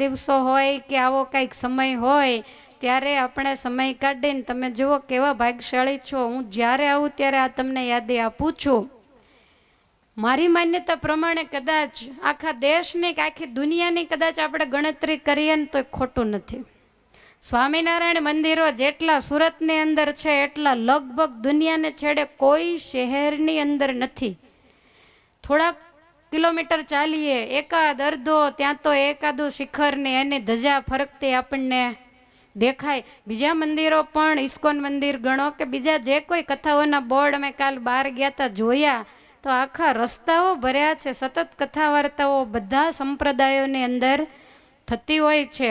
દિવસો હોય કે આવો કંઈક સમય હોય ત્યારે આપણે સમય કાઢીને તમે જુઓ કેવા ભાગ્યશાળી છો. હું જ્યારે આવું ત્યારે આ તમને યાદી આપું છું. મારી માન્યતા પ્રમાણે કદાચ આખા દેશની કે આખી દુનિયાની કદાચ આપણે ગણતરી કરીએ ને તો ખોટું નથી. સ્વામિનારાયણ મંદિરો જેટલા સુરતની અંદર છે એટલા લગભગ દુનિયાને છેડે કોઈ શહેરની અંદર નથી. થોડાક કિલોમીટર ચાલીએ એકાદ અડધો ત્યાં તો એકાદું શિખર ને એની ધજા ફરકતી આપણને દેખાય. બીજા મંદિરો પણ ઇસ્કોન મંદિર ગણો કે બીજા જે કોઈ કથાઓના બોર્ડ અમે કાલ બહાર ગયા હતા જોયા તો આખા રસ્તાઓ ભર્યા છે. સતત કથા વાર્તાઓ બધા સંપ્રદાયોની અંદર થતી હોય છે.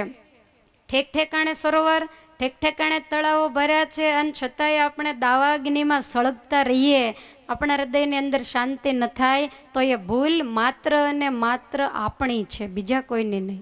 ઠેક ઠેકાણે સરોવર ઠેક ઠેકાણે તળાવો ભર્યા છે અને છતાંય આપણે દાવાગ્નિમાં સળગતા રહીએ, આપણા હૃદયની અંદર શાંતિ ન થાય તો એ ભૂલ માત્ર અને માત્ર આપણી છે, બીજા કોઈની નહીં.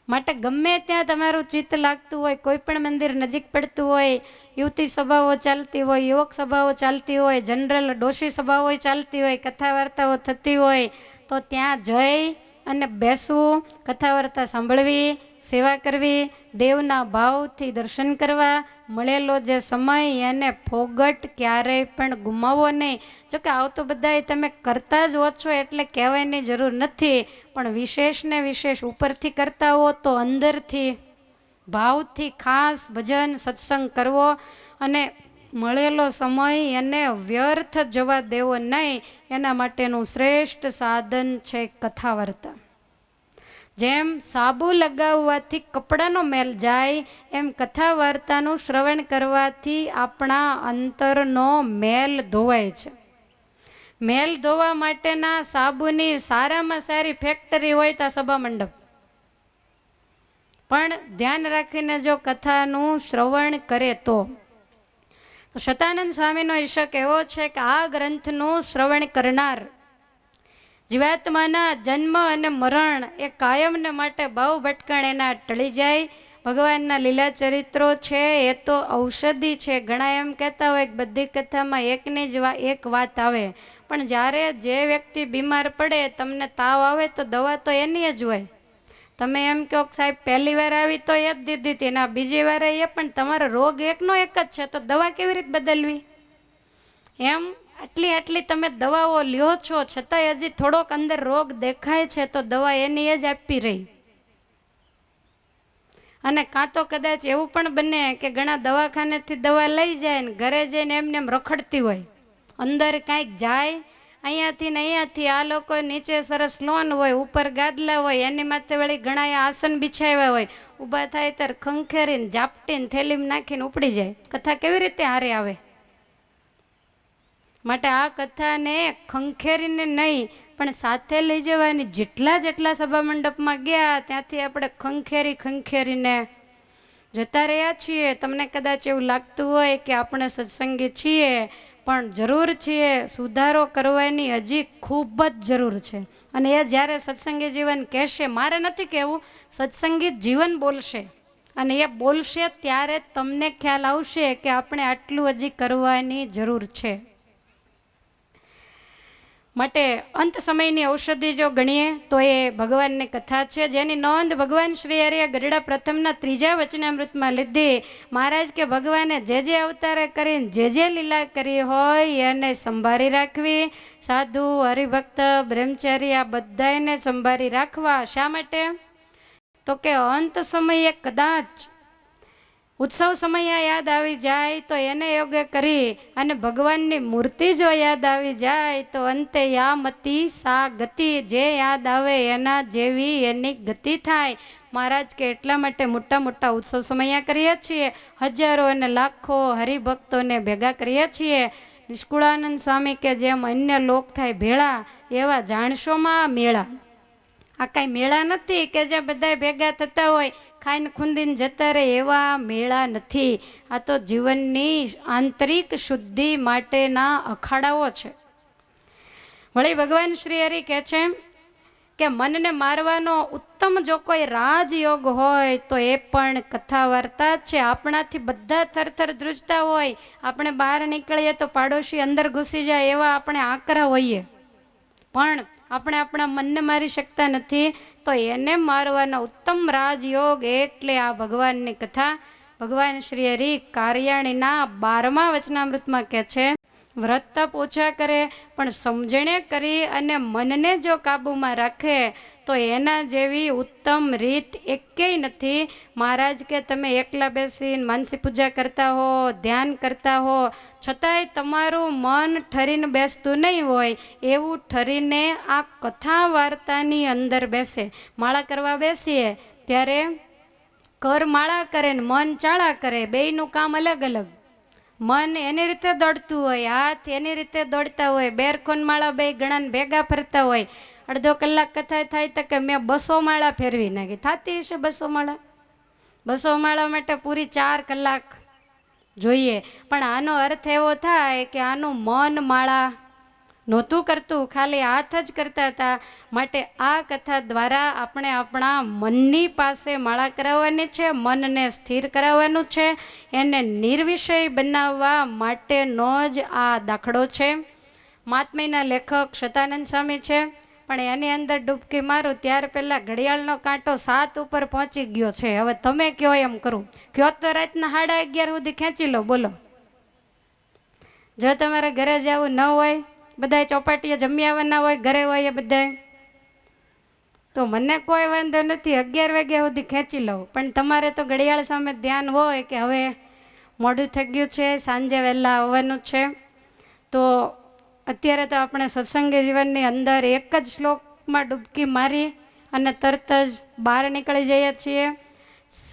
માટે ગમે ત્યાં તમારું ચિત્ત લાગતું હોય, કોઈ પણ મંદિર નજીક પડતું હોય, યુવતી સભાઓ ચાલતી હોય, યુવક સભાઓ ચાલતી હોય, જનરલ ડોશી સભાઓ ચાલતી હોય, કથા વાર્તાઓ થતી હોય તો ત્યાં જઈ અને બેસવું, કથા વાર્તા સાંભળવી, સેવા કરવી, દેવના ભાવથી દર્શન કરવા, મળેલો જે સમય એને ફોગટ ક્યારેય પણ ગુમાવો નહીં. જોકે આવું તો બધાય તમે કરતા જ ઓછો એટલે કહેવાની જરૂર નથી, પણ વિશેષ ને વિશેષ ઉપરથી કરતા હો તો અંદરથી ભાવથી ખાસ ભજન સત્સંગ કરવો અને મળેલો સમય એને વ્યર્થ જવા દેવો નહીં. એના માટેનું શ્રેષ્ઠ સાધન છે કથા વાર્તા. જેમ સાબુ લગાવવાથી કપડાનો મેલ જાય એમ કથા વાર્તાનું શ્રવણ કરવાથી આપણા અંતરનો મેલ ધોવાય છે. મેલ ધોવા માટેના સાબુની સારામાં સારી ફેક્ટરી હોય તો સભા મંડપ. પણ ધ્યાન રાખીને જો કથાનું શ્રવણ કરે તો શતાનંદ સ્વામીનો ઈશક એવો છે કે આ ગ્રંથનું શ્રવણ કરનાર જીવાત્માના જન્મ અને મરણ એ કાયમને માટે ભાવ ભટકણ એના ટળી જાય. ભગવાનના લીલા ચરિત્રો છે એ તો ઔષધિ છે. ઘણા એમ કહેતા હોય કે બધી કથામાં એકની જ એક વાત આવે, પણ જ્યારે જે વ્યક્તિ બીમાર પડે, તમને તાવ આવે તો દવા તો એની જ હોય. તમે એમ કહો સાહેબ પહેલી વાર આવી તો એ જ દીધી હતી, એના બીજી વાર એ પણ તમારો રોગ એકનો એક જ છે તો દવા કેવી રીતે બદલવી? એમ આટલી તમે દવાઓ લ્યો છો છતાંય હજી થોડોક અંદર રોગ દેખાય છે તો દવા એની જ આપી રહી. અને કાં તો કદાચ એવું પણ બને કે ઘણા દવાખાનેથી દવા લઈ જાય ને ઘરે જઈને એમને એમ રખડતી હોય, અંદર કાંઈક જાય અહીંયાથી ને અહીંયાથી. આ લોકો નીચે સરસ લોન હોય, ઉપર ગાદલા હોય, એની માથે વળી ઘણા આસન બિછાવ્યા હોય, ઊભા થાય ત્યારે ખંખેરીને ઝાપટીને થેલીમાં નાખીને ઉપડી જાય. કથા કેવી રીતે હારે આવે? માટે આ કથાને ખંખેરીને નહીં પણ સાથે લઈ જવાની. જેટલા સભા મંડપમાં ગયા ત્યાંથી આપણે ખંખેરીને જતા રહ્યા છીએ. તમને કદાચ એવું લાગતું હોય કે આપણે સત્સંગી છીએ, પણ જરૂર છીએ સુધારો કરવાની હજી ખૂબ જ જરૂર છે. અને એ જ્યારે સત્સંગી જીવન કહેશે, મારે નથી કહેવું, સત્સંગી જીવન બોલશે અને એ બોલશે ત્યારે તમને ખ્યાલ આવશે કે આપણે આટલું હજી કરવાની જરૂર છે. માટે અંત સમયની ઔષધિ જો ગણીએ તો એ ભગવાનની કથા છે, જેની નોંધ ભગવાન શ્રી હરિએ ગરડા પ્રથમના 3જા વચનામૃતમાં લીધી. મહારાજ કે ભગવાને જે અવતારે કરીને જે લીલા કરી હોય એને સંભાળી રાખવી. સાધુ, હરિભક્ત, બ્રહ્મચારી આ બધાને સંભાળી રાખવા. શા માટે? તો કે અંત સમયે કદાચ ઉત્સવ સમય યાદ આવી જાય તો એને યોગ્ય કરી અને ભગવાનની મૂર્તિ જો યાદ આવી જાય તો અંતે યામતી સા ગતિ, જે યાદ આવે એના જેવી એની ગતિ થાય. મહારાજ કે એટલા માટે મોટા ઉત્સવ સમયા કરીએ છીએ, હજારો અને લાખો હરિભક્તોને ભેગા કરીએ છીએ. નિષ્કુળાનંદ સ્વામી કે જેમ અન્ય લોક થાય ભેળા, એવા જાણશોમાં મેળા. આ કાંઈ મેળા નથી કે જ્યાં બધા ભેગા થતા હોય ખાઈને ખૂંદીને જતા રહે, એવા મેળા નથી. આ તો જીવનની આંતરિક શુદ્ધિ માટેના અખાડાઓ છે. વળી ભગવાન શ્રી હરિ કહે છે કે મનને મારવાનો ઉત્તમ જો કોઈ રાજયોગ હોય તો એ પણ કથા વાર્તા છે. આપણાથી બધા થરથર ધ્રુજતા હોય, આપણે બહાર નીકળીએ તો પાડોશી અંદર ઘૂસી જાય એવા આપણે આકરા હોઈએ, પણ આપણે આપણા મનને મારી શકતા નથી, તો એને મારવાનો ઉત્તમ રાજયોગ એટલે આ ભગવાનની કથા. ભગવાન શ્રી હરિ કાર્યાણીના 12મા વચનામૃતમાં કહે છે, વ્રત તપ ઓછા કરે પણ સમજણે કરી અને મનને જો કાબૂમાં રાખે તો એના જેવી ઉત્તમ રીત એકેય નથી. મહારાજ કે તમે એકલા બેસીને માનસી પૂજા કરતા હો, ધ્યાન કરતા હો, છતાંય તમારું મન ઠરીને બેસતું નહીં હોય, એવું ઠરીને આ કથા વાર્તાની અંદર બેસે. માળા કરવા બેસીએ ત્યારે કર માળા કરે ને મન ચાળા કરે, બેયનું કામ અલગ અલગ. મન એની રીતે દોડતું હોય, હાથ એની રીતે દોડતા હોય, બેરખોન માળા બે ગણાને ભેગા ફરતા હોય. અડધો કલાક કથા થાય તો કે મેં 200 માળા ફેરવી નાખી. થતી હશે 200 માળા? 200 માળા માટે પૂરી 4 કલાક જોઈએ. પણ આનો અર્થ એવો થાય કે આનું મન માળા નહોતું કરતું, ખાલી હાથ જ કરતા હતા. માટે આ કથા દ્વારા આપણે આપણા મનની પાસે માળા કરાવવાની છે, મનને સ્થિર કરાવવાનું છે, એને નિર્વિષય બનાવવા માટેનો જ આ દાખલો છે. મહાત્મ્યના લેખક શતાનંદ સ્વામી છે, પણ એની અંદર ડૂબકી મારું ત્યાર પહેલાં ઘડિયાળનો કાંટો 7 ઉપર પહોંચી ગયો છે. હવે તમે કયો એમ કરું? કયો તો રાતના 11:30 સુધી ખેંચી લો. બોલો, જો તમારે ઘરે જવું ન હોય, બધા ચોપાટીએ જમી આવવાના હોય, ઘરે હોય એ બધા, તો મને કોઈ વાંધો નથી, 11 વાગ્યા સુધી ખેંચી લઉં. પણ તમારે તો ઘડિયાળ સામે ધ્યાન હોય કે હવે મોડું થઈ ગયું છે, સાંજે વહેલા આવવાનું છે. તો અત્યારે તો આપણે સત્સંગી જીવનની અંદર એક જ શ્લોકમાં ડૂબકી મારી અને તરત જ બહાર નીકળી જઈએ છીએ.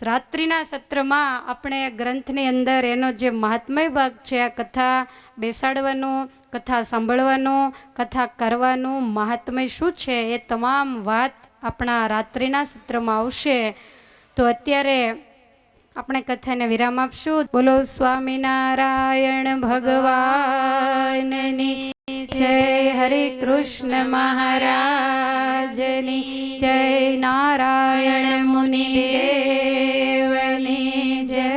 રાત્રિના સત્રમાં આપણે ગ્રંથની અંદર એનો જે મહાત્મય ભાગ છે, આ કથા બેસાડવાનું, કથા સાંભળવાનું, કથા કરવાનું મહાત્મય શું છે, એ તમામ વાત આપણા રાત્રિના સત્રમાં આવશે. તો અત્યારે આપણે કથાને વિરામ આપશું. બોલો સ્વામિનારાયણ ભગવાનની જય, હરે કૃષ્ણ મહારાજની જય, નારાયણ મુનિ દેવની જય.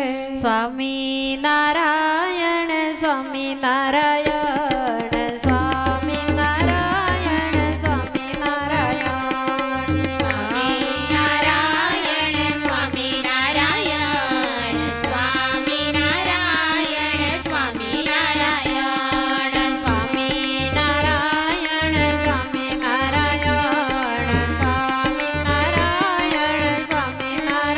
સ્વામિનારાયણ સ્વામિનારાયણ સ્વામિનારાયણ સ્વામિનારાયણ સ્વામિનારાયણ સ્વામિનારાયણ સ્વામિનારાયણ સ્વામિનારાયણ સ્વામિનારાયણ સ્વામિનારાયણ સ્વામિનારાયણ સ્વામિનારાયણ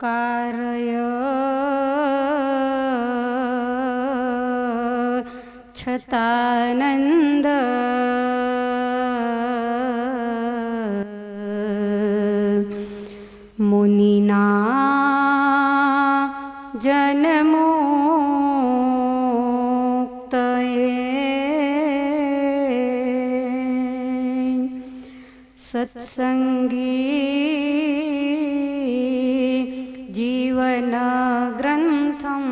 कारय छतानंद मुनिना सत्संगी जीवन ग्रंथम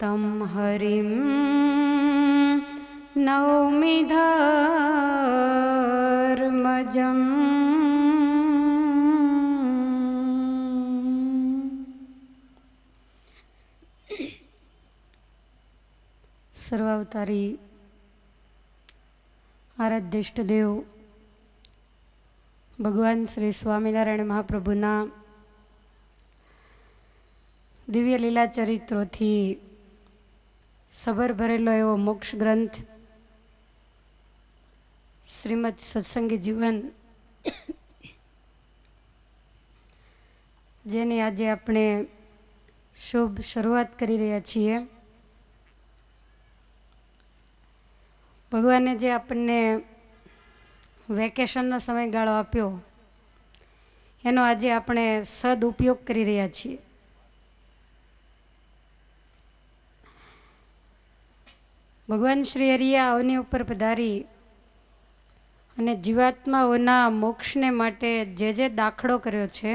तम हरिम नौमि धर्मजम्। सर्वावतारी आराध्य इष्टदेव भगवान श्री स्वामीनारायण महाप्रभुना दिव्य लीला चरित्रोथी सबर भरेलो एवो मोक्ष ग्रंथ श्रीमद सत्संगी जीवन जेनी आज आपणे शुभ शुरुआत करी रह्या छीए। भगवाने जे आपने वेकेशननो समयगाळो आप्यो एनो आजे आपणे सदउपयोग करी रह्या छीए। भगवान श्री हरिया अवनी उपर पधारी अने जीवात्माओना मोक्षने माटे जे जे दाखलो कर्यो छे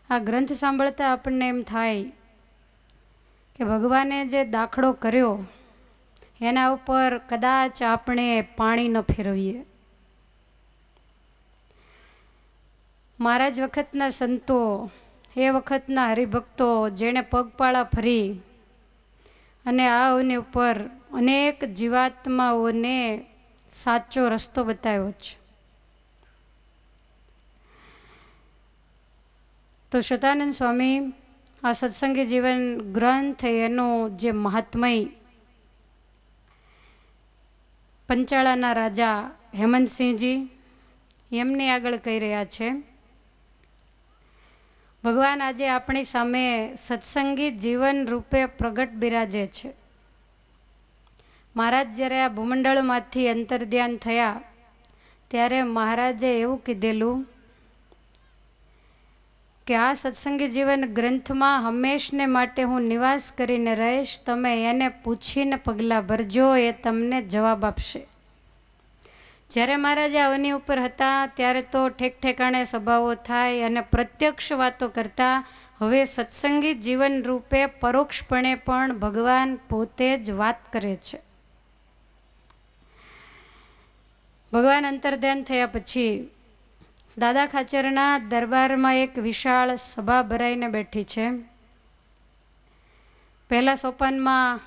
आ ग्रंथ सांभळता आपणे एम थाय कि भगवाने जे दाखलो कर्यो एना उपर कदाच आपणे पाणी न फेरवीए। महाराज वखतना संतो ए वखतना हरिभक्तो जेने पगपाळा फरी अने आ अवनी उपर अनेक जीवात्माओने साचो रस्तो बताव्यो छे। तो शतानंद स्वामी आ सत्संगी जीवन ग्रंथ एनो जे महात्मय पंचाळाना राजा हेमंतसिंहजी एमनी आगळ कही रह्या छे। भगवान आजे आपणी सामे सत्संगी जीवन रूपे प्रगट बिराजे छे। महाराज ज्यारे आ भूमंडळमांथी अंतर्ध्यान थया त्यारे महाराजे एवुं कीधेलुं कि आ सत्संगी जीवन ग्रंथ में हमेशने माटे हूँ निवास करीने रहीश, तमे एने पूछीने पगला भरजो, ए तमने जवाब आपशे। ज्यारे महाराज अवनी उपर हता त्यारे तो ठेक ठेकाणे सभाओ थाय अने प्रत्यक्ष वातो करता हवे सत्संगी जीवन रूपे परोक्षपणे पण भगवान पोते ज वात करे छे। भगवान अंतर्ध्यान थया पछी दादा खाचरना दरबार में एक विशाल सभा भराईने बैठी है। पहला सोपान में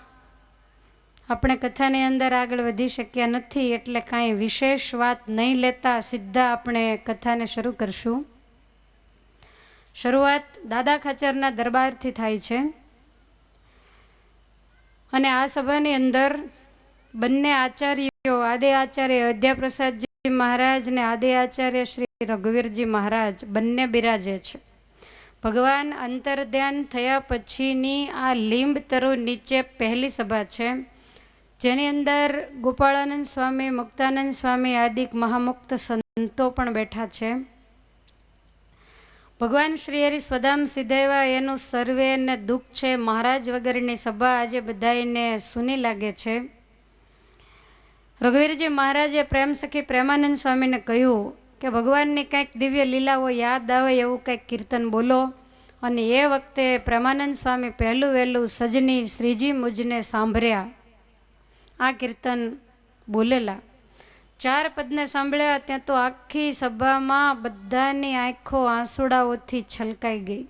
अपने कथानी अंदर आगळ वधी शक्या नथी एटले कांई विशेष वात नहीं लेता सीधा अपने कथाने शरू करशुं। शरूआत दादा खाचरना दरबारथी थाय छे अने आ सभानी अंदर बंने आचार्यो आदि आचार्य अयोध्याप्रसादजी महाराज ने आदि आचार्य श्री रघुवीरजी महाराज बन्ने बिराजे छे। भगवान अंतर्ध्यान थया पछीनी आ લીંબ તરુ नीचे पहली सभा छे जेनी अंदर गोपाळानंद स्वामी मुक्तानंद स्वामी आदि महामुक्त संतो पण बैठा छे। भगवान श्रीहरि स्वधाम सीधाव्या एनु सर्वे ने दुख छे। महाराज वगैरेनी सभा आजे बधाईने सूनी लागे छे। रघुवीरजी महाराजे प्रेम सखी प्रेमानंद स्वामी ने कह्यु कि भगवान ने कंईक दिव्य लीलाओ याद आवे एवं कंईक कीर्तन बोलो। अने ए वखते प्रेमानंद स्वामी पहलू वहेलू सजनी श्रीजी मुझने सांभळ्या आ कीर्तन बोलेला। 4 पदने सांभळ्या त्यां तो आखी सभामां बधानी आंखो आंसुडाओथी छलकाई गई।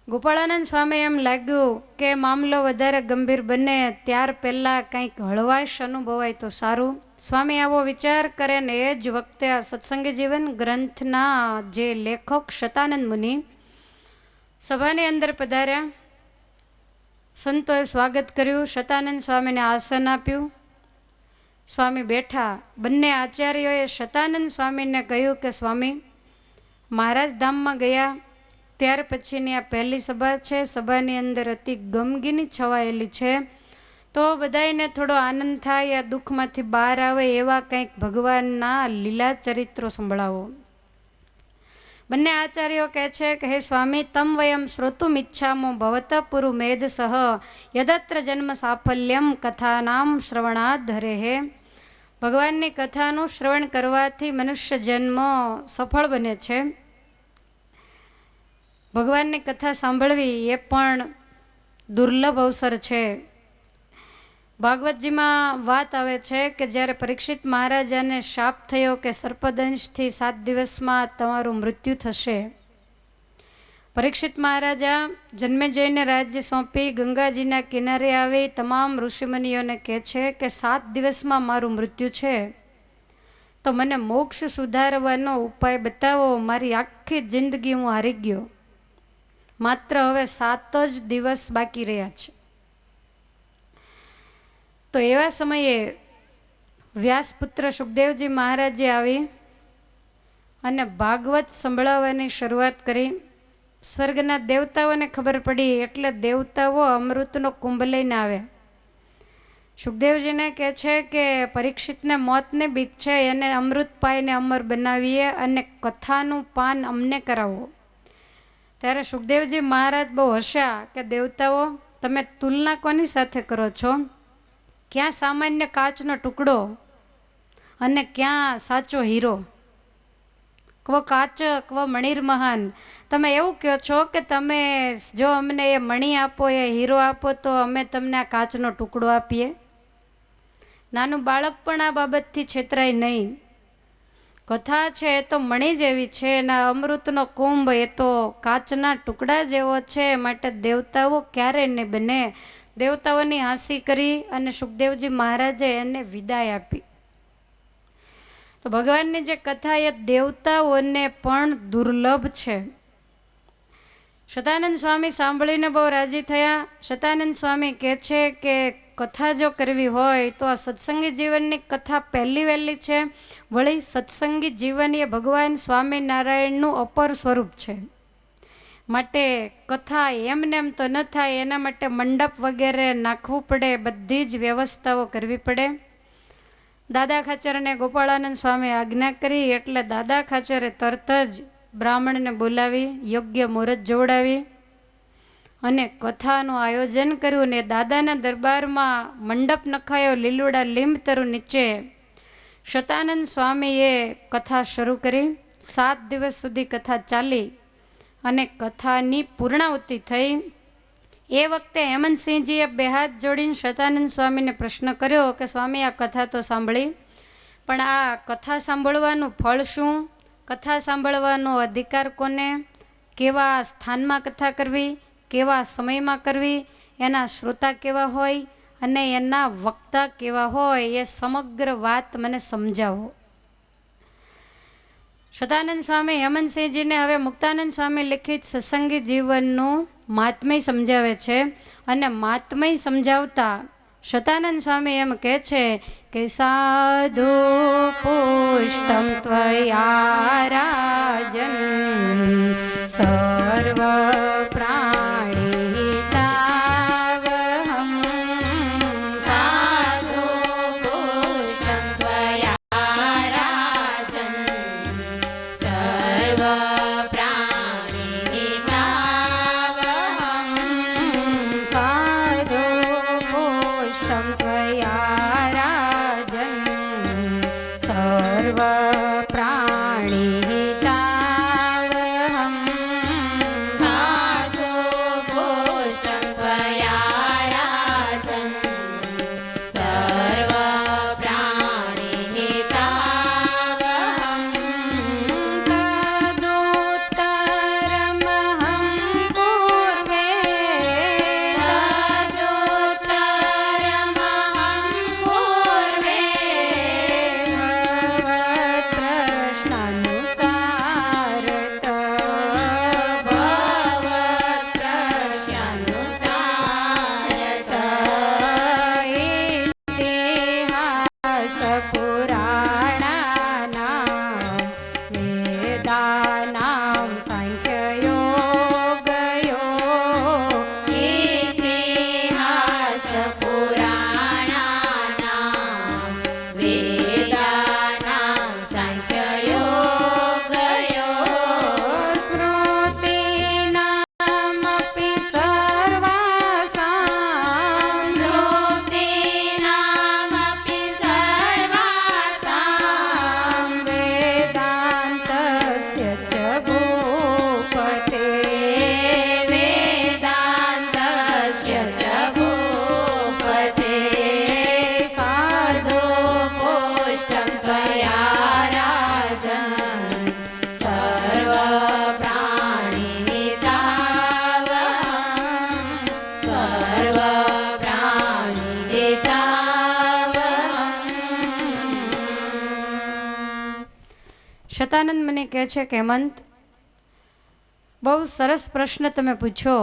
गोपाळानंद स्वामी एम लाग्यु के मामलो वधारे गंभीर बने त्यार पहेला कंईक हळवाश अनुभवाय तो सारूं। स्वामी आवो विचार करे ने ए ज वखते आ सत्संगी जीवन ग्रंथना जे लेखक शतानंद मुनि सभानी अंदर पधार्या। संतोए स्वागत कर्युं। शतानंद स्वामीने आसन आप्युं। સ્વામી બેઠા. બંને આચાર્યોએ શતાનંદ સ્વામીને કહ્યું કે સ્વામી, મહારાજ ધામમાં ગયા ત્યાર પછીની આ પહેલી સભા છે. સભાની અંદર અતિ ગમગીની છવાયેલી છે, તો બધાને થોડો આનંદ થાય, આ દુઃખમાંથી બહાર આવે એવા કંઈક ભગવાનના લીલા ચરિત્રો સંભળાવો. બંને આચાર્યો કહે છે કે હે સ્વામી, તમ વયમ શ્રોતુમ ઈચ્છામો ભવત પુરુ મેદ સહ યદત્ર જન્મ સાફલ્યમ કથાનામ શ્રવણાદ હરે. ભગવાનની કથાનું શ્રવણ કરવાથી મનુષ્ય જન્મ સફળ બને છે. ભગવાનની કથા સાંભળવી એ પણ દુર્લભ અવસર છે. ભાગવતજીમાં વાત આવે છે કે જ્યારે પરીક્ષિત મહારાજાને શાપ થયો કે સર્પદંશથી 7 દિવસમાં તમારું મૃત્યુ થશે. પરીક્ષિત મહારાજા જન્મે જઈને રાજ્ય સોંપી ગંગાજીના કિનારે આવી તમામ ઋષિમુનિઓને કહે છે કે 7 દિવસમાં મારું મૃત્યુ છે, તો મને મોક્ષ સુધારવાનો ઉપાય બતાવો. મારી આખી જિંદગી હું હારી ગયો, માત્ર હવે 7 જ દિવસ બાકી રહ્યા છે. તો એવા સમયે વ્યાસપુત્ર સુખદેવજી મહારાજે આવી અને ભાગવત સંભળાવવાની શરૂઆત કરી. સ્વર્ગના દેવતાઓને ખબર પડી એટલે દેવતાઓ અમૃતનો કુંભ લઈને આવ્યા. સુખદેવજીને કહે છે કે પરીક્ષિતને મોતને બીક છે, એને અમૃત પાઈને અમર બનાવીએ અને કથાનું પાન અમને કરાવો. ત્યારે સુખદેવજી મહારાજ બહુ હસ્યા કે દેવતાઓ, તમે તુલના કોની સાથે કરો છો? ક્યાં સામાન્ય કાચનો ટુકડો અને ક્યાં સાચો હીરો? ક્વ કાચ ક્વ મણિર મહાન. તમે એવું કહો છો કે તમે જો અમને એ મણી આપો, એ હીરો આપો, તો અમે તમને આ કાચનો ટુકડો આપીએ. નાનું બાળક પણ આ બાબતથી છેતરાય નહીં. કથા છે એ તો મણી જેવી છે, એના અમૃતનો કુંભ એ તો કાચના ટુકડા જેવો છે, માટે દેવતાઓ ક્યારે નહીં બને. દેવતાઓની હાંસી કરી અને સુખદેવજી મહારાજે એને વિદાય આપી. તો ભગવાનની જે કથા એ દેવતાઓને પણ દુર્લભ છે. શતાનંદ સ્વામી સાંભળીને બહુ રાજી થયા. શતાનંદ સ્વામી કહે છે કે કથા જો કરવી હોય તો આ સત્સંગી જીવનની કથા પહેલી વહેલી છે. વળી સત્સંગી જીવન એ ભગવાન સ્વામિનારાયણનું અપર સ્વરૂપ છે, માટે કથા એમને એમ તો ન થાય, એના માટે મંડપ વગેરે નાખવું પડે, બધી જ વ્યવસ્થાઓ કરવી પડે. દાદા ખાચર અને ગોપાળાનંદ સ્વામી આજ્ઞા કરી એટલે દાદા ખાચરે તરત જ બ્રાહ્મણને બોલાવી યોગ્ય મુહૂર્ત જોડાવી અને કથાનું આયોજન કર્યું. ને દાદાના દરબારમાં મંડપ નખાયો લીલુડા લીંબ તરુ નીચે. શતાનંદ સ્વામીએ કથા શરૂ કરી. 7 દિવસ સુધી કથા ચાલી અને કથાની પૂર્ણાહુતિ થઈ. એ વખતે હેમંતસિંહજીએ બે હાથ જોડીને શતાનંદ સ્વામીને પ્રશ્ન કર્યો કે સ્વામી, આ કથા તો સાંભળી, પણ આ કથા સાંભળવાનું ફળ શું? કથા સાંભળવાનો અધિકાર કોને? કેવા સ્થાનમાં કથા કરવી, કેવા સમયમાં કરવી, એના શ્રોતા કેવા હોય અને એના વક્તા કેવા હોય, એ સમગ્ર વાત મને સમજાવો. શતાનંદ સ્વામી હેમંતસિંહજીને હવે મુક્તાનંદ સ્વામી લિખિત સત્સંગી જીવનનું મહાત્મય સમજાવે છે. અને મહાત્મય સમજાવતા શતાનંદ સ્વામી એમ કહે છે કે સાધુ પુષ્ટમ ત્વયા રાજન સર્વ પ્રાણી તાવહમ. સાધુ પુષ્ટમ ત્વયા રાજન સર્વ પ્રાણી તાવહમ. સાધુ પુષ્ટમ ત્વયા રાજન સર્વ પ્રાણી તાવહમ. સાધુ શતાનંદ મને કહે છે કે હેમંત, બહુ સરસ પ્રશ્ન તમે પૂછો.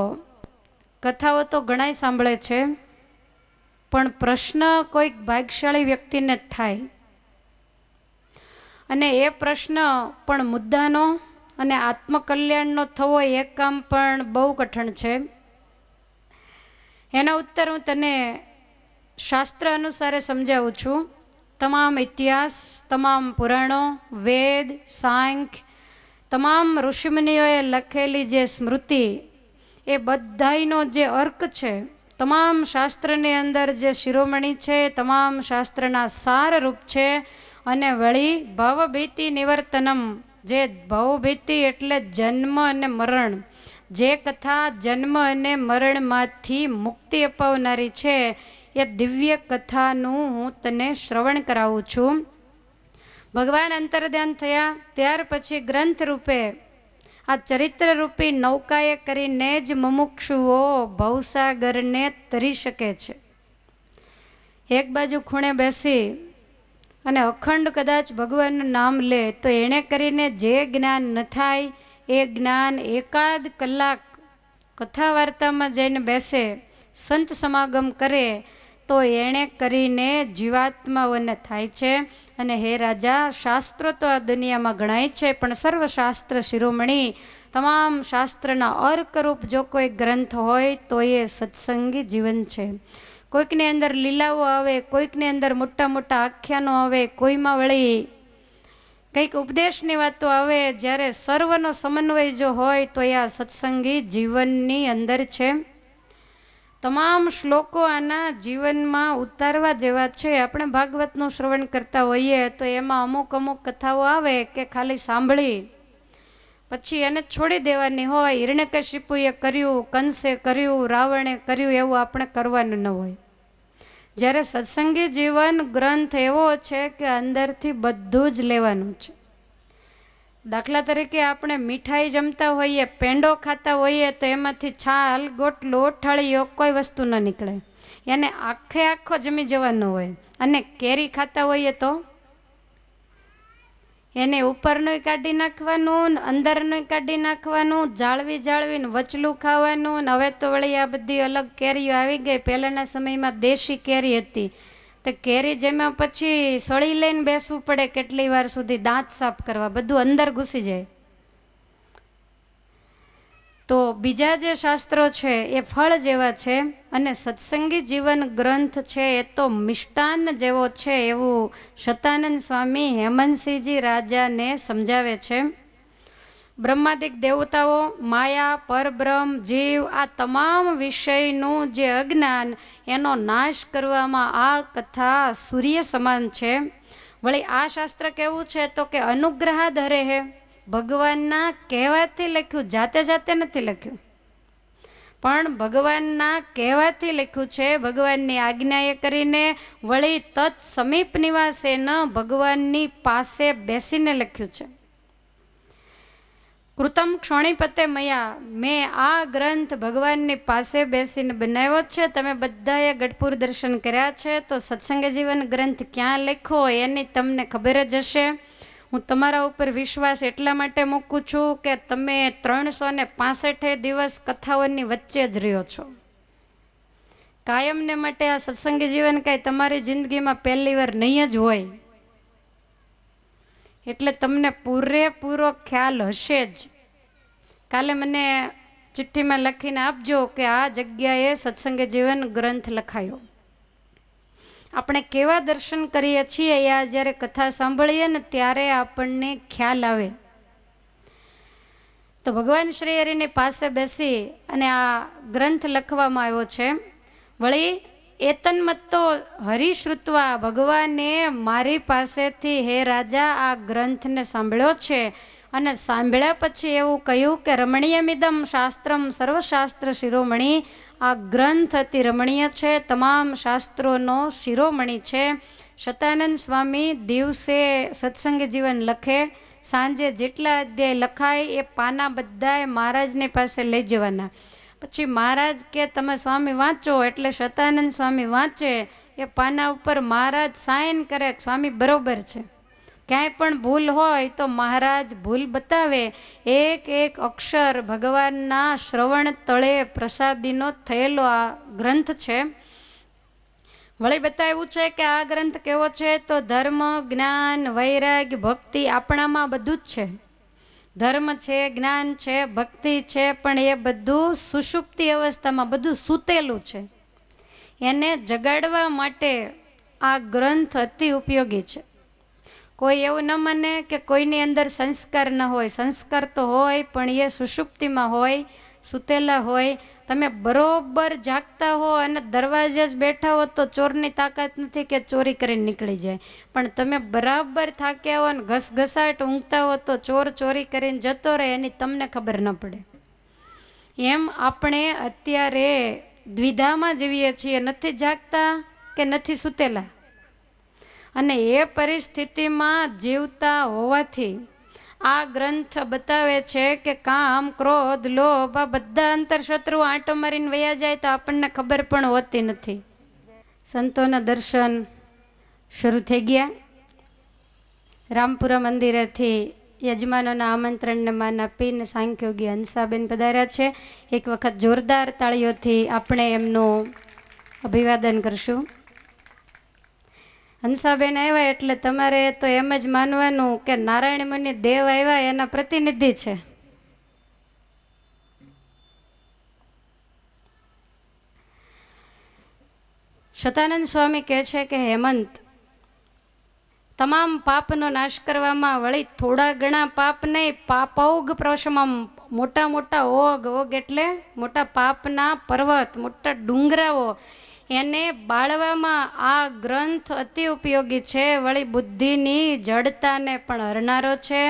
કથાઓ તો ઘણાય સાંભળે છે, પણ પ્રશ્ન કોઈક ભાગ્યશાળી વ્યક્તિને જ થાય. અને એ પ્રશ્ન પણ મુદ્દાનો અને આત્મકલ્યાણનો થવો એ કામ પણ બહુ કઠણ છે. એના ઉત્તર હું તને શાસ્ત્ર અનુસારે સમજાવું છું. તમામ ઇતિહાસ, તમામ પુરાણો, વેદ, સાંખ્ય, તમામ ઋષિમુનિઓએ લખેલી જે સ્મૃતિ, એ બધાયનો જે અર્ક છે, તમામ શાસ્ત્રની અંદર જે શિરોમણી છે, તમામ શાસ્ત્રના સારરૂપ છે. અને વળી ભવભીતિ નિવર્તનમ, જે ભવભીતિ એટલે જન્મ અને મરણ, જે કથા જન્મ અને મરણમાંથી મુક્તિ અપાવનારી છે, એ દિવ્ય કથાનું હું તને શ્રવણ કરાવું છું. ભગવાન અંતર્ધ્યાન થયા ત્યાર પછી ગ્રંથ રૂપે આ ચરિત્ર રૂપી નૌકાએ કરીને જ મુમુક્ષુઓ ભવસાગરને તરી શકે છે. એક બાજુ ખૂણે બેસી અને અખંડ કદાચ ભગવાનનું નામ લે તો એણે કરીને જે જ્ઞાન ન થાય એ જ્ઞાન એકાદ કલાક કથા વાર્તામાં જઈને બેસે, સંત સમાગમ કરે તો એણે કરીને જીવાત્માઓને થાય છે. અને હે રાજા, શાસ્ત્રો તો આ દુનિયામાં ગણાય છે, પણ સર્વશાસ્ત્ર શિરોમણી તમામ શાસ્ત્રના અર્કરૂપ જો કોઈ ગ્રંથ હોય તો એ સત્સંગી જીવન છે. કોઈકની અંદર લીલાઓ આવે, કોઈકની અંદર મોટા મોટા આખ્યાનો આવે, કોઈમાં વળી કંઈક ઉપદેશની વાતો આવે. જ્યારે સર્વનો સમન્વય જો હોય તો એ આ સત્સંગી જીવનની અંદર છે. તમામ શ્લોકો આના જીવનમાં ઉતારવા જેવા છે. આપણે ભાગવતનું શ્રવણ કરતા હોઈએ તો એમાં અમુક અમુક કથાઓ આવે કે ખાલી સાંભળી પછી એને છોડી દેવાની હોય. હિરણ્યકશિપુએ કર્યું, કંસે કર્યું, રાવણે કર્યું, એવું આપણે કરવાનું ન હોય. જ્યારે સત્સંગી જીવન ગ્રંથ એવો છે કે અંદરથી બધું જ લેવાનું છે. દાખલા તરીકે આપણે મીઠાઈ જમતા હોઈએ, પેંડો ખાતા હોઈએ તો એમાંથી છાલ, ગોટલો, ઠળીઓ કોઈ વસ્તુ ન નીકળે, એને આખે આખો જમી જવાનો હોય. અને કેરી ખાતા હોઈએ તો એને ઉપરનું કાઢી નાખવાનું, અંદરનું કાઢી નાખવાનું, જાળવી જાળવીને વચલું ખાવાનું. હવે તો વળી આ બધી અલગ કેરીઓ આવી ગઈ. પહેલાંના સમયમાં દેશી કેરી હતી, તો કેરી જેમાં પછી સળી લઈને બેસવું પડે કેટલી વાર સુધી, દાંત સાફ કરવા, બધું અંદર ઘૂસી જાય. તો બીજા જે શાસ્ત્રો છે એ ફળ જેવા છે, અને સત્સંગી જીવન ગ્રંથ છે એ તો મિષ્ટાન જેવો છે, એવું શતાનંદ સ્વામી હેમંતસિંહજી રાજાને સમજાવે છે. બ્રહ્માદિક દેવતાઓ, માયા, પરબ્રહ્મ, જીવ, આ તમામ વિષયનું જે અજ્ઞાન, એનો નાશ કરવામાં આ કથા સૂર્ય સમાન છે. વળી આ શાસ્ત્ર કેવું છે તો કે અનુગ્રહાધરે હે, ભગવાનના કહેવાથી લખ્યું, જાતે જાતે નથી લખ્યું, પણ ભગવાનના કહેવાથી લખ્યું છે. ભગવાનની આજ્ઞાએ કરીને વળી તત્ સમીપ નિવાસે ન, ભગવાનની પાસે બેસીને લખ્યું છે. કૃતમ ક્ષોણીપતે મયા, મેં આ ગ્રંથ ભગવાનની પાસે બેસીને બનાવ્યો છે. તમે બધાએ ગઢપુર દર્શન કર્યા છે, તો સત્સંગ જીવન ગ્રંથ ક્યાં લખ્યો એની તમને ખબર જ હશે. હું તમારા ઉપર વિશ્વાસ એટલા માટે મૂકું છું કે તમે 365 દિવસ કથાઓની વચ્ચે જ રહ્યો છો. કાયમને માટે આ સત્સંગી જીવન કાંઈ તમારી જિંદગીમાં પહેલી વાર નહીં જ હોય, એટલે તમને પૂરેપૂરો ખ્યાલ હશે જ. કાલે મને ચિઠ્ઠીમાં લખીને આપજો કે આ જગ્યાએ સત્સંગી જીવન ગ્રંથ લખાયો. આપણે કેવા દર્શન કરીએ છીએ આ જ્યારે કથા સાંભળીએ ને ત્યારે આપણને ખ્યાલ આવે. તો ભગવાન શ્રી હરિની પાસે બેસી અને આ ગ્રંથ લખવામાં આવ્યો છે. વળી એતન્મત્તો હરિશ્રુત્વા, ભગવાને મારી પાસેથી હે રાજા આ ગ્રંથને સાંભળ્યો છે, અને સાંભળ્યા પછી એવું કહ્યું કે રમણીયમિદમ શાસ્ત્રમ સર્વશાસ્ત્ર શિરોમણી, આ ગ્રંથ અતિ રમણીય છે, તમામ શાસ્ત્રોનો શિરોમણી છે. શતાનંદ સ્વામી દિવસે સત્સંગ જીવન લખે, સાંજે જેટલા અધ્યાય લખાય એ પાના બધાએ મહારાજની પાસે લઈ જવાના. પછી મહારાજ કે તમે સ્વામી વાંચો, એટલે શતાનંદ સ્વામી વાંચે, એ પાના ઉપર મહારાજ સાઇન કરે સ્વામી બરોબર છે. ક્યાંય પણ ભૂલ હોય તો મહારાજ ભૂલ બતાવે. એક એક અક્ષર ભગવાનના શ્રવણ તળે પ્રસાદીનો થયેલો આ ગ્રંથ છે. વળી બતાવ્યું છે કે આ ગ્રંથ કેવો છે તો ધર્મ, જ્ઞાન, વૈરાગ્ય, ભક્તિ આપણામાં બધું જ છે. ધર્મ છે, જ્ઞાન છે, ભક્તિ છે, પણ એ બધું સુષુપ્તિ અવસ્થામાં બધું સૂતેલું છે. એને જગાડવા માટે આ ગ્રંથ અતિ ઉપયોગી છે. કોઈ એવું ન માને કે કોઈની અંદર સંસ્કાર ન હોય. સંસ્કાર તો હોય, પણ એ સુષુપ્તિમાં હોય, સૂતેલા હોય. તમે બરોબર જાગતા હો અને દરવાજે જ બેઠા હો તો ચોરની તાકાત નથી કે ચોરી કરીને નીકળી જાય. પણ તમે બરાબર થાક્યા હો અને ઘસઘસાટ ઊંઘતા હો તો ચોર ચોરી કરીને જતો રહે એની તમને ખબર ન પડે. એમ આપણે અત્યારે દ્વિધામાં જીવીએ છીએ, નથી જાગતા કે નથી સૂતેલા. અને એ પરિસ્થિતિમાં જીવતા હોવાથી આ ગ્રંથ બતાવે છે કે કામ, ક્રોધ, લોભ આ બધા અંતરશત્રુ આંટો મારીને વયા જાય તો આપણને ખબર પણ હોતી નથી. સંતોના દર્શન શરૂ થઈ ગયા. રામપુરા મંદિરેથી યજમાનોના આમંત્રણને માન આપીને સાંખ્યોગી હંસાબેન પધાર્યા છે. એક વખત જોરદાર તાળીઓથી આપણે એમનું અભિવાદન કરશું. હંસાબેન આવ્યા એટલે તમારે તો એમ જ માનવાનું કે નારાયણ મુનિ દેવ આવ્યા એના પ્રતિનિધિ છે. શતાનંદ સ્વામી કહે છે કે હેમંત, તમામ પાપનો નાશ કરવામાં વળી થોડા ઘણા પાપ નહીં, પાપૌગ પ્રશમમ, મોટા મોટા ઓગ, ઓગ એટલે મોટા પાપના પર્વત, મોટા ડુંગરાઓ, એને બાળવામાં આ ગ્રંથ અતિ ઉપયોગી છે. વળી બુદ્ધિની જડતાને પણ હરનારો છે.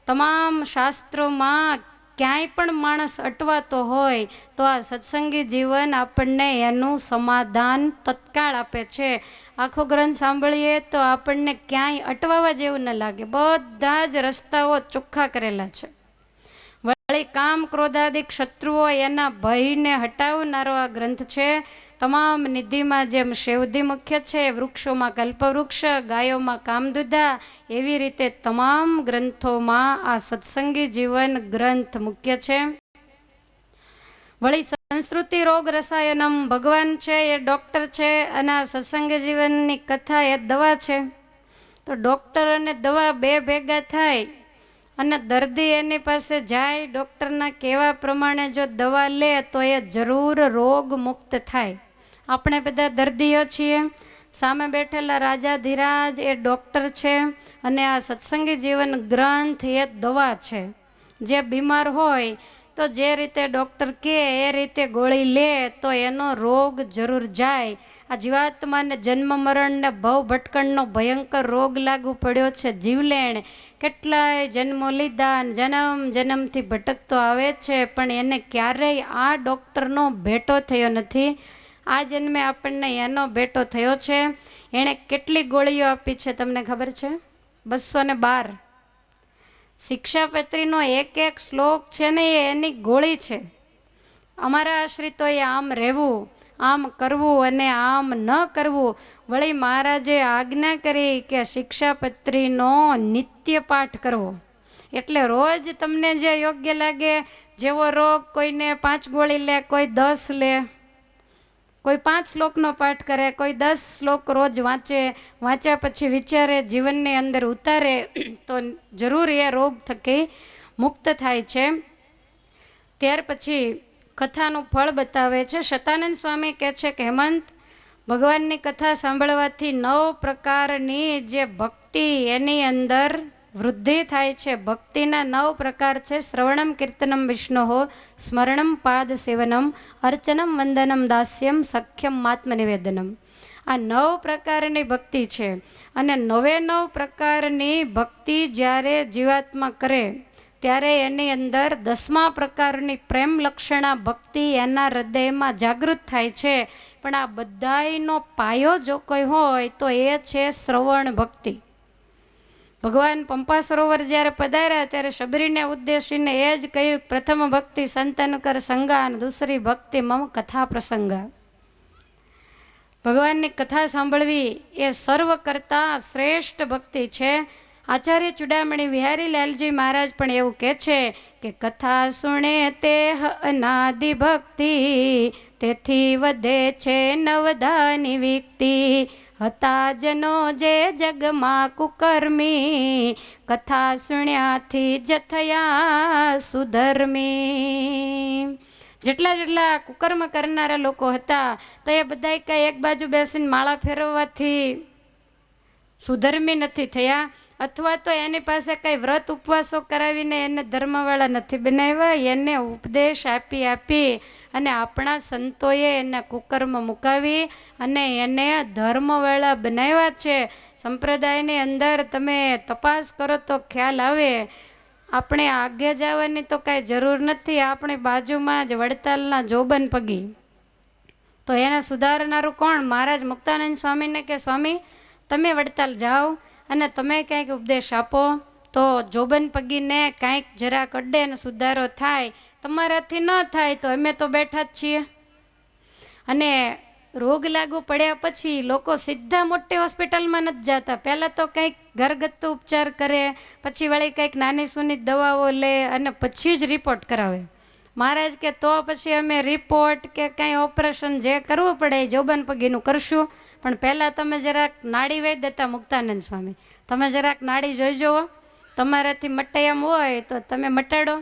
તમામ શાસ્ત્રોમાં ક્યાંય પણ માણસ અટવાતો હોય તો આ સત્સંગી જીવન આપણને એનું સમાધાન તત્કાળ આપે છે. આખો ગ્રંથ સાંભળીએ તો આપણને ક્યાંય અટવાવા જેવું ન લાગે. બધા જ રસ્તાઓ ચોખ્ખા કરેલા છે. વળી કામ, ક્રોધાદિક શત્રુઓ એના ભયને હટાવનારો આ ગ્રંથ છે. તમામ નિધિમાં જેમ શેવધી મુખ્ય છે, વૃક્ષોમાં કલ્પવૃક્ષ, ગાયોમાં કામદુધા, એવી રીતે તમામ ગ્રંથોમાં આ સત્સંગી જીવન ગ્રંથ મુખ્ય છે. વળી સંસ્કૃતિ રોગ રસાયનમ, ભગવાન છે એ ડૉક્ટર છે અને આ સત્સંગી જીવનની કથા એ દવા છે. તો ડૉક્ટર અને દવા બે ભેગા થાય અને દર્દી એની પાસે જાય, ડૉક્ટરના કહેવા પ્રમાણે જો દવા લે તો એ જરૂર રોગ મુક્ત થાય. આપણે બધા દર્દીઓ છીએ. સામે બેઠેલા રાજાધિરાજ એ ડૉક્ટર છે અને આ સત્સંગી જીવન ગ્રંથ એ દવા છે. જે બીમાર હોય તો જે રીતે ડૉક્ટર કહે એ રીતે ગોળી લે તો એનો રોગ જરૂર જાય. આ જીવાત્માને જન્મ મરણને ભવ ભટકણનો ભયંકર રોગ લાગુ પડ્યો છે. જીવલેણ કેટલાય જન્મો લીધા, જન્મ જન્મથી ભટકતો આવે છે, પણ એને ક્યારેય આ ડૉક્ટરનો ભેટો થયો નથી. આ જન્મે આપણને એનો ભેટો થયો છે. એણે કેટલી ગોળીઓ આપી છે તમને ખબર છે? 212. શિક્ષાપત્રીનો એક એક શ્લોક છે ને એ એની ગોળી છે. અમારા આશ્રિતોએ આમ રહેવું, આમ કરવું અને આમ ન કરવું. વળી મહારાજે આજ્ઞા કરી કે શિક્ષાપત્રીનો નિત્ય પાઠ કરવો. એટલે રોજ તમને જે યોગ્ય લાગે, જેવો રોગ, કોઈને 5 ગોળી લે, કોઈ 10 લે, કોઈ 5 શ્લોકનો પાઠ કરે, કોઈ 10 શ્લોક રોજ વાંચે. વાંચ્યા પછી વિચારે, જીવનની અંદર ઉતારે તો જરૂર એ રોગ થકી મુક્ત થાય છે. ત્યાર પછી કથાનું ફળ બતાવે છે. શતાનંદ સ્વામી કહે છે કે હેમંત, ભગવાનની કથા સાંભળવાથી 9 પ્રકારની જે ભક્તિ એની અંદર વૃદ્ધિ થાય છે. ભક્તિના 9 પ્રકાર છે. શ્રવણમ કીર્તનમ વિષ્ણો, સ્મરણમ પાદ સેવનમ, અર્ચનમ વંદનમ દાસ્યમ, સખ્યમ આત્મ નિવેદનમ. આ 9 પ્રકારની ભક્તિ છે. અને 9 પ્રકારની ભક્તિ જ્યારે જીવાત્મા કરે ત્યારે એની અંદર 10મા પ્રકારની પ્રેમ લક્ષણા ભક્તિ એના હૃદયમાં જાગૃત થાય છે. પણ આ બધાયનો પાયો જો કોઈ હોય તો એ છે શ્રવણ ભક્તિ. ભગવાન પંપા સરોવર જ્યારે પધાર્યા ત્યારે શબરીને ઉદ્દેશીને એ જ કહ્યું, પ્રથમ ભક્તિ સંતનકર સંગા અને દૂસરી ભક્તિ મમ કથા પ્રસંગા. ભગવાનની કથા સાંભળવી એ સર્વ કરતાં શ્રેષ્ઠ ભક્તિ છે. આચાર્ય ચૂડામણી વિહારી લાલજી મહારાજ પણ એવું કહે છે કે કથા સુણે તે અનાદિ ભક્તિ, તેથી વધે છે નવધાની વિક્તિ. હતા જનો જે જગમાં કુકર્મી, કથા સુણ્યાથી જ થયા સુધર્મી. જેટલા કુકર્મ કરનારા લોકો હતા તો એ બધાય કઈ એક બાજુ બેસીને માળા ફેરવવાથી સુધર્મી નથી થયા, અથવા તો એની પાસે કઈ વ્રત ઉપવાસો કરાવીને એને ધર્મવાળા નથી બનાવ્યા. એને ઉપદેશ આપી અને આપણા સંતોએ એને કુકર્મ મુકાવી અને એને ધર્મવાળા બનાવ્યા છે. સંપ્રદાયની અંદર તમે તપાસ કરો તો ખ્યાલ આવે. આપણે આગે જવાની તો કાંઈ જરૂર નથી. આપણી બાજુમાં જ વડતાલના જોબન પગી, તો એને સુધારનારું કોણ? મહારાજ મુક્તાનંદ સ્વામીને કે સ્વામી તમે વડતાલ જાઓ અને તમે કંઈક ઉપદેશ આપો તો જોબન પગીને કાંઈક જરાક અડે અને સુધારો થાય. તમારાથી ન થાય તો અમે તો બેઠા જ છીએ. અને રોગ લાગુ પડ્યા પછી લોકો સીધા મોટી હોસ્પિટલમાં નથી જતા. પહેલાં તો કંઈક ઘરગથ્થુ ઉપચાર કરે, પછી વળી કંઈક નાની સૂની દવાઓ લે અને પછી જ રિપોર્ટ કરાવે. મહારાજ કે તો પછી અમે રિપોર્ટ કે કાંઈ ઓપરેશન જે કરવું પડે એ જોબન પગીનું કરશું, પણ પહેલાં તમે જરાક નાડી વહી દેતા મુક્તાનંદ સ્વામી. તમે જરાક નાડી જોઈ જુઓ, તમારાથી મટાય એમ હોય તો તમે મટાડો.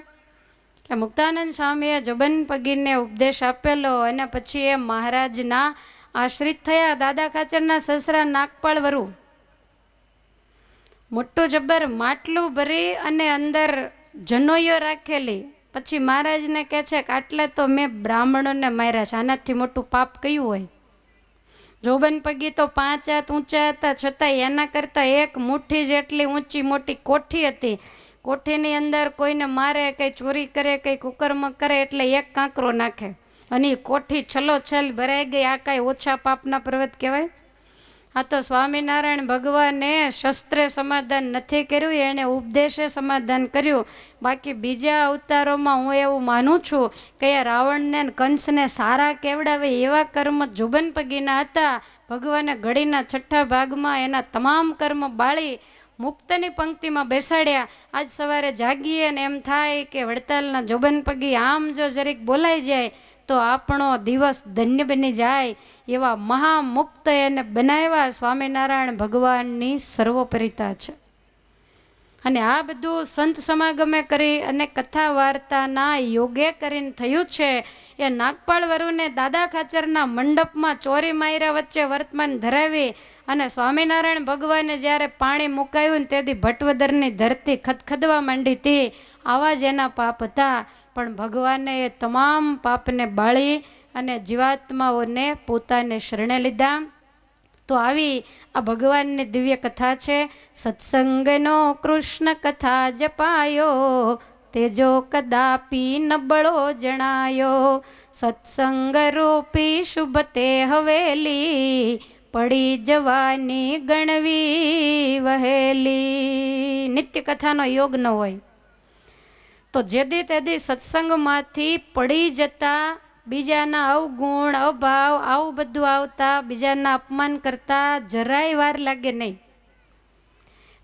એટલે મુક્તાનંદ સ્વામીએ જોબન પગીને ઉપદેશ આપેલો અને પછી એ મહારાજના આશ્રિત થયા. દાદા ખાચરના સસરા નાગપાળ વરુ મોટું જબ્બર માટલું ભરી અને અંદર જનોઈઓ રાખેલી. પછી મહારાજને કહે છે કે આટલે તો મેં બ્રાહ્મણોને માર્યા છે, આનાથી મોટું પાપ કયું હોય? જોબન પગી તો 5 હાથ ઊંચા હતા, છતાંય એના કરતાં એક મુઠ્ઠી જેટલી ઊંચી મોટી કોઠી હતી. કોઠીની અંદર કોઈને મારે, કંઈ ચોરી કરે, કંઈ કુકર્મ કરે એટલે એક કાંકરો નાખે અને એ કોઠી છલોછલ ભરાઈ ગઈ. આ કાંઈ ઓછા પાપના પર્વત કહેવાય? આ તો સ્વામિનારાયણ ભગવાને શસ્ત્રે સમાધાન નથી કર્યું, એણે ઉપદેશે સમાધાન કર્યું. બાકી બીજા અવતારોમાં હું એવું માનું છું કે એ રાવણને કંસને સારા કેવડાવે એવા કર્મ જોબન પગીના હતા. ભગવાને ઘડીના 6ઠા ભાગમાં એના તમામ કર્મ બાળી મુક્તની પંક્તિમાં બેસાડ્યા. આજ સવારે જાગીએ ને એમ થાય કે વડતાલના જોબન પગી આમ જો જરીક બોલાઈ જાય તો આપણો દિવસ ધન્ય બની જાય. એવા મહામુક્ત એને બનાવ્યા. સ્વામિનારાયણ ભગવાનની સર્વોપરિતા છે. અને આ બધું સંત સમાગમે કરી અને કથા વાર્તાના યોગે કરીને થયું છે. એ નાગપાળ વરુને દાદા ખાચરના મંડપમાં ચોરી માર્યા વચ્ચે વર્તમાન ધરાવી અને સ્વામિનારાયણ ભગવાને જ્યારે પાણી મુકાયું ને તેથી ભટવદરની ધરતી ખદખદવા માંડી હતી. આવા જ એના પાપ હતા, પણ ભગવાને એ તમામ પાપને બાળી અને જીવાત્માઓને પોતાને શરણે લીધા. તો આવી આ ભગવાનની દિવ્ય કથા છે. સત્સંગનો કૃષ્ણ કથા જપાયો, તેજો કદાપી નબળો જણાયો. સત્સંગ રૂપી શુભ તે હવેલી, પડી જવાની ગણવી વહેલી. નિત્ય કથાનો યોગ ન હોય તો જેદી તેદી સત્સંગમાંથી પડી જતા, બીજાના અવગુણ અભાવ આવું બધું આવતા, બીજાના અપમાન કરતા જરાય વાર લાગે નહીં.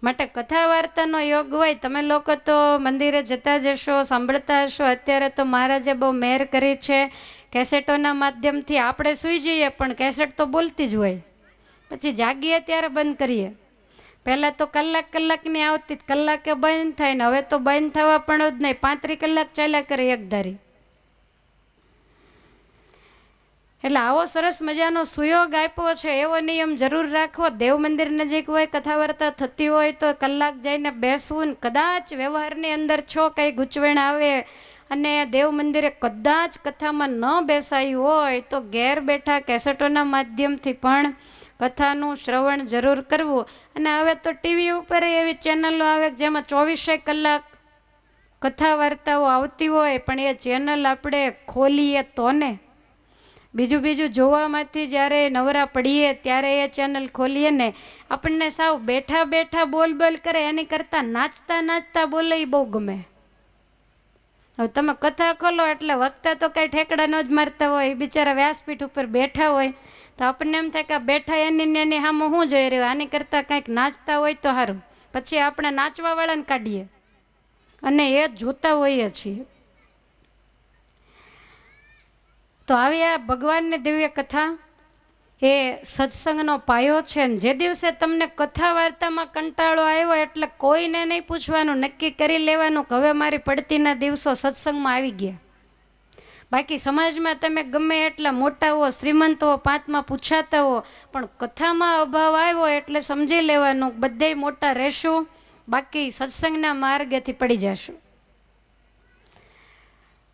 માટે કથા વાર્તાનો યોગ હોય. તમે લોકો તો મંદિરે જતા જશો, સાંભળતા હશો. અત્યારે તો મહારાજે બહુ મહેર કરી છે. કેસેટોના માધ્યમથી આપણે સૂઈ જઈએ પણ કેસેટ તો બોલતી જ હોય. પછી જાગીએ ત્યારે બંધ કરીએ. પહેલાં તો કલાકની આવતી, કલાકે બંધ થાય ને હવે તો બંધ થવા પણ જ નહીં, 35 કલાક ચાલ્યા કરે એક ધારી. એટલે આવો સરસ મજાનો સુયોગ આપ્યો છે. એવો નિયમ જરૂર રાખવો. દેવ મંદિર નજીક હોય, કથા વાર્તા થતી હોય તો કલાક જઈને બેસવું. ને કદાચ વ્યવહારની અંદર છો, કંઈ ગૂંચવણ આવે અને દેવ મંદિરે કદાચ કથામાં ન બેસાયું હોય તો ઘેર બેઠા કેસેટોના માધ્યમથી પણ કથાનું શ્રવણ જરૂર કરવું. અને હવે તો ટીવી ઉપર એવી ચેનલો આવે જેમાં 24 કલાક કથા વાર્તાઓ આવતી હોય, પણ એ ચેનલ આપણે ખોલીએ તો ને, બીજું જોવામાંથી જ્યારે નવરા પડીએ ત્યારે એ ચેનલ ખોલીએ ને, આપણને સાવ બેઠા બેઠા બોલ કરે એની કરતાં નાચતા બોલે એ બહુ ગમે. હવે તમે કથા ખોલો એટલે વક્તા તો કાંઈ ઠેકડા ન જ મારતા હોય, બિચારા વ્યાસપીઠ ઉપર બેઠા હોય તો આપણને એમ થાય કે બેઠા એની સામે શું જોઈ રહ્યું, આની કરતાં કાંઈક નાચતા હોય તો સારું. પછી આપણે નાચવા વાળાને કાઢીએ અને એ જોતા હોઈએ છીએ. તો આવી આ ભગવાનની દિવ્ય કથા એ સત્સંગનો પાયો છે. ને જે દિવસે તમને કથા વાર્તામાં કંટાળો આવ્યો એટલે કોઈને નહીં પૂછવાનું, નક્કી કરી લેવાનું કે હવે મારી પડતીના દિવસો સત્સંગમાં આવી ગયા. બાકી સમાજમાં તમે ગમે એટલા મોટા હો, શ્રીમંત હો, પાંચમાં પૂછાતા હો, પણ કથામાં અભાવ આવ્યો એટલે સમજી લેવાનું બધે મોટા રહેશું, બાકી સત્સંગના માર્ગેથી પડી જશું.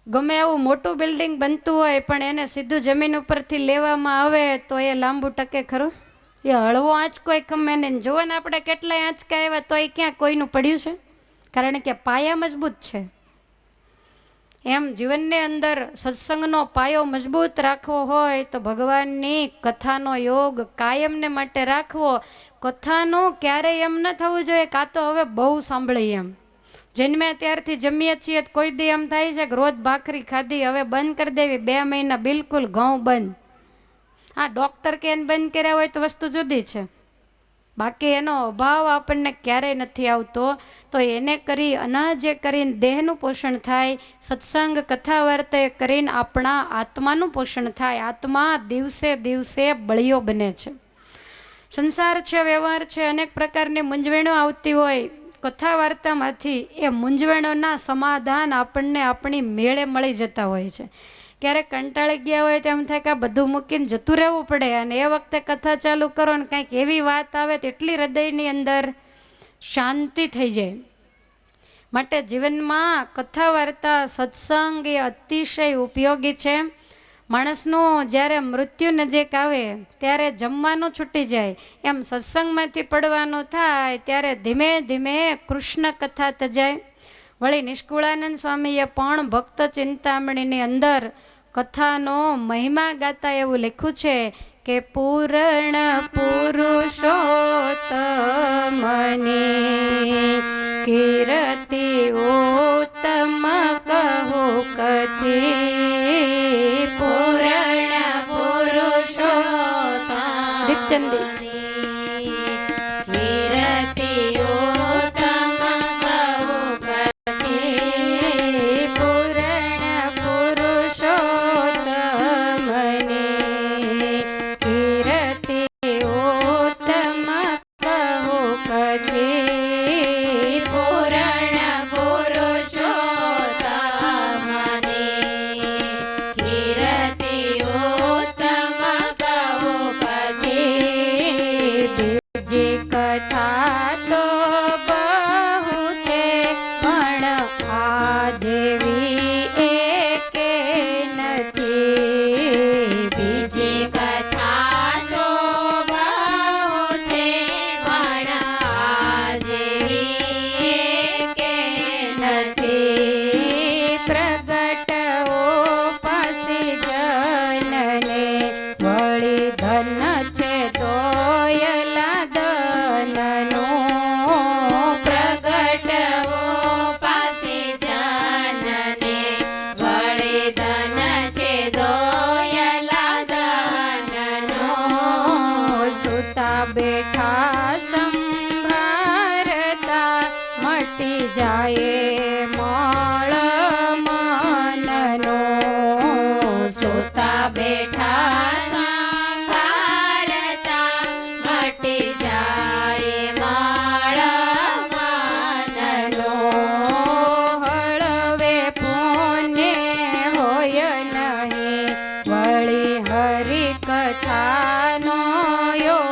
ગમે એવું મોટું બિલ્ડિંગ બનતું હોય પણ એને સીધું જમીન ઉપરથી લેવામાં આવે તો એ લાંબુ ટકે ખરું? એ હળવો આંચકો ખમે નહીં. જુઓ ને આપણે કેટલાય આંચકા આવ્યા તો એ ક્યાં કોઈનું પડ્યું છે? કારણ કે પાયા મજબૂત છે. એમ જીવનની અંદર સત્સંગનો પાયો મજબૂત રાખવો હોય તો ભગવાનની કથાનો યોગ કાયમને માટે રાખવો. કથાનું ક્યારેય એમ ન થવું જોઈએ કાં તો હવે બહુ સાંભળીએ એમ. જન્મ્યા ત્યારથી જમીએ છીએ કોઈ દી એમ થાય છે કે રોજ ભાખરી ખાધી હવે બંધ કરી દેવી, 2 મહિના બિલકુલ ઘઉં બંધ. હા, ડૉક્ટર કે એને બંધ કર્યા હોય તો વસ્તુ જુદી છે, બાકી એનો અભાવ આપણને ક્યારેય નથી આવતો. તો એને કરી અનાજે કરીને દેહનું પોષણ થાય, સત્સંગ કથા વાર્તા કરીને આપણા આત્માનું પોષણ થાય. આત્મા દિવસે દિવસે બળિયો બને છે. સંસાર છે, વ્યવહાર છે, અનેક પ્રકારની મૂંઝવણો આવતી હોય, કથા વાર્તામાંથી એ મૂંઝવણોના સમાધાન આપણને આપણી મેળે મળી જતા હોય છે. ક્યારેક કંટાળી ગયા હોય તો એમ થાય કે આ બધું મૂકીને જતું રહેવું પડે, અને એ વખતે કથા ચાલુ કરો ને કંઈક એવી વાત આવે તો એટલી હૃદયની અંદર શાંતિ થઈ જાય. માટે જીવનમાં કથા વાર્તા સત્સંગ એ અતિશય ઉપયોગી છે. માણસનું જ્યારે મૃત્યુ નજીક આવે ત્યારે જમવાનું છૂટી જાય, એમ સત્સંગમાંથી પડવાનું થાય ત્યારે ધીમે ધીમે કૃષ્ણ કથા તજાય. વળી નિષ્કુળાનંદ સ્વામીએ પણ ભક્ત ચિંતામણીની અંદર કથાનો મહિમા ગાતા એવું લખ્યું છે કે પૂર્ણ પુરુષોત્તમની કીર્તિ ઉત્તમ કહો કથી. પૂર્ણ પુરુષોત્તમ દીપચંદી બેઠા સંભારતા મટી જાય મળ મનનો. સોતા બેઠા સંભારતા મટી જાય મળ મનનો. હળવે પુણ્ય હોય નહીં વળી હરિ કથાનો યોગ.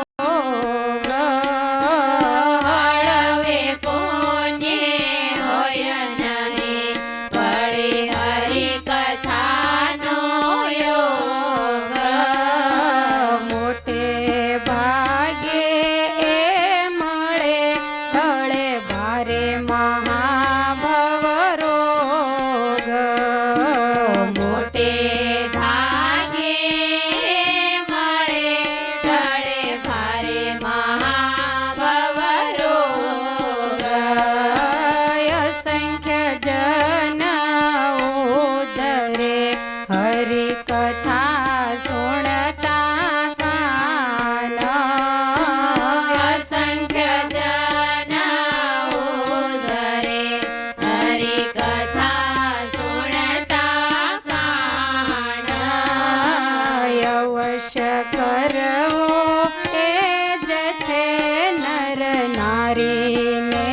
કરવો એ જ છે નર નારીને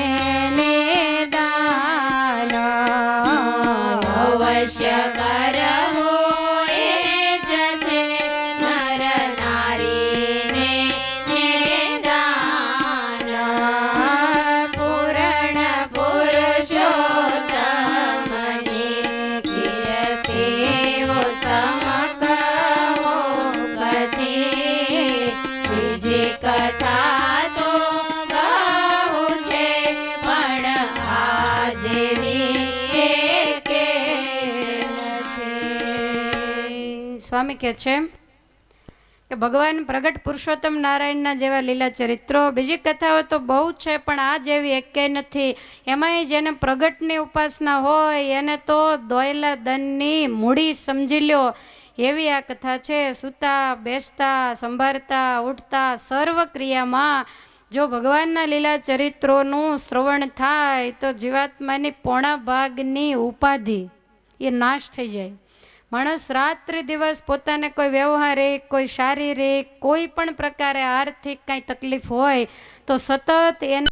નિદાન. અવશ્ય કરવો એ જ છે નર નારીને નિદાન. પૂર્ણ પુરુષોત્તમને કીર્તિ ઉત્તમ કહો કથી. બીજી કથા તો બહુ છે પણ આ જેવી એકે નથી. સ્વામી કહે છે કે ભગવાન પ્રગટ પુરુષોત્તમ નારાયણના જેવા લીલા ચરિત્રો બીજી કથાઓ તો બહુ છે પણ આ જેવી એકેય નથી. એમાંય જેને પ્રગટની ઉપાસના હોય એને તો દોયલા દનની મૂડી સમજી લ્યો એવી આ કથા છે. સૂતા બેસતા સંભાળતા ઉઠતા સર્વ ક્રિયામાં જો ભગવાનના લીલા ચરિત્રોનું શ્રવણ થાય તો જીવાત્માની પોણા ભાગની ઉપાધિ એ નાશ થઈ જાય. માણસ રાત્રિ દિવસ પોતાને કોઈ વ્યવહારિક કોઈ શારીરિક કોઈ પણ પ્રકારે આર્થિક કાંઈ તકલીફ હોય તો સતત એને